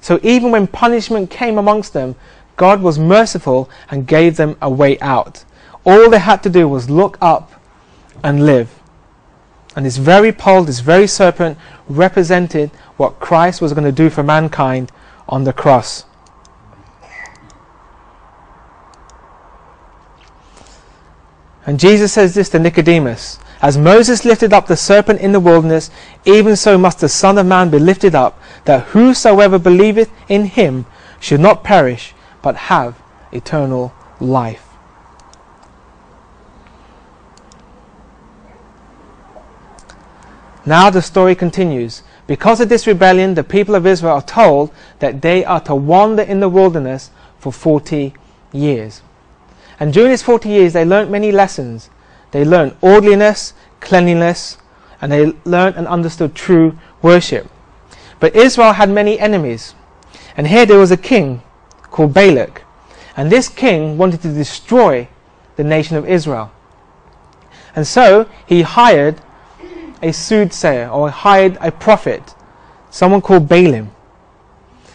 So even when punishment came amongst them, God was merciful and gave them a way out. All they had to do was look up and live. And this very pole, this very serpent, represented what Christ was going to do for mankind on the cross. And Jesus says this to Nicodemus: as Moses lifted up the serpent in the wilderness, even so must the Son of Man be lifted up, that whosoever believeth in him should not perish, but have eternal life. Now the story continues. Because of this rebellion, the people of Israel are told that they are to wander in the wilderness for 40 years. And during these 40 years, they learnt many lessons. They learned orderliness, cleanliness, and they learned and understood true worship. But Israel had many enemies. And here there was a king called Balak. And this king wanted to destroy the nation of Israel. And so he hired a soothsayer, or hired a prophet, someone called Balaam.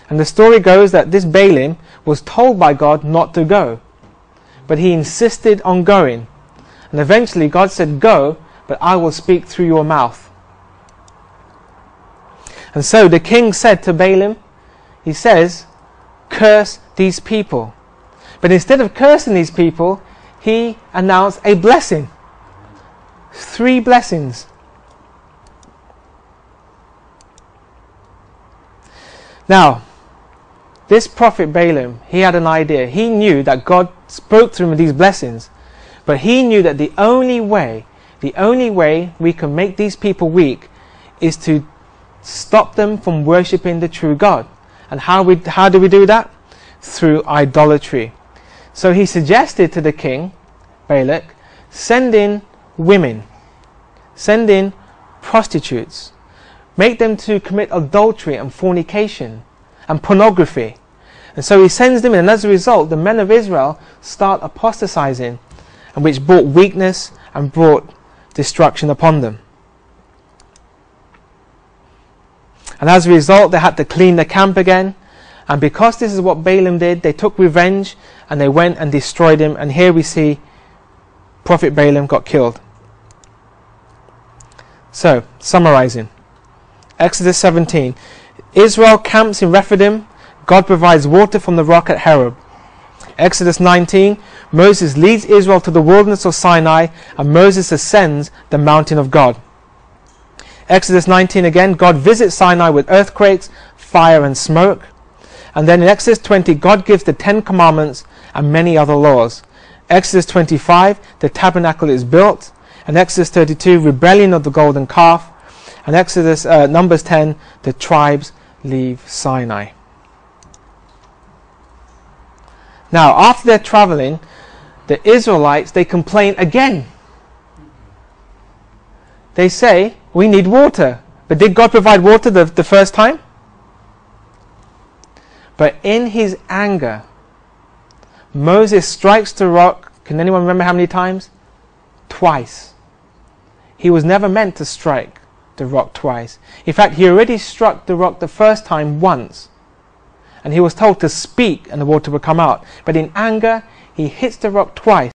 And the story goes that this Balaam was told by God not to go. But he insisted on going. And eventually God said, go, but I will speak through your mouth. And so the king said to Balaam, he says, curse these people. But instead of cursing these people, he announced a blessing. 3 blessings. Now, this prophet Balaam, he had an idea. He knew that God spoke to him with these blessings. But he knew that the only way we can make these people weak is to stop them from worshipping the true God. And how do we do that? Through idolatry. So he suggested to the king, Balak, send in women. Send in prostitutes. Make them to commit adultery and fornication and pornography. And so he sends them in, and as a result, the men of Israel start apostatizing, and which brought weakness and brought destruction upon them. And as a result, they had to clean the camp again. And because this is what Balaam did, they took revenge and they went and destroyed him. And here we see Prophet Balaam got killed. So, summarizing. Exodus 17. Israel camps in Rephidim. God provides water from the rock at Horeb. Exodus 19. Moses leads Israel to the wilderness of Sinai, and Moses ascends the mountain of God. Exodus 19 again. God visits Sinai with earthquakes, fire and smoke. And then in Exodus 20, God gives the 10 commandments and many other laws. Exodus 25, the tabernacle is built. And Exodus 32, rebellion of the golden calf. And Exodus, Numbers 10, the tribes leave Sinai. Now, after they're traveling, the Israelites, they complain again. They say, we need water. But did God provide water the first time? But in his anger, Moses strikes the rock. Can anyone remember how many times? Twice. He was never meant to strike the rock twice. In fact, he already struck the rock the first time once. And he was told to speak and the water would come out. But in anger, he hits the rock twice.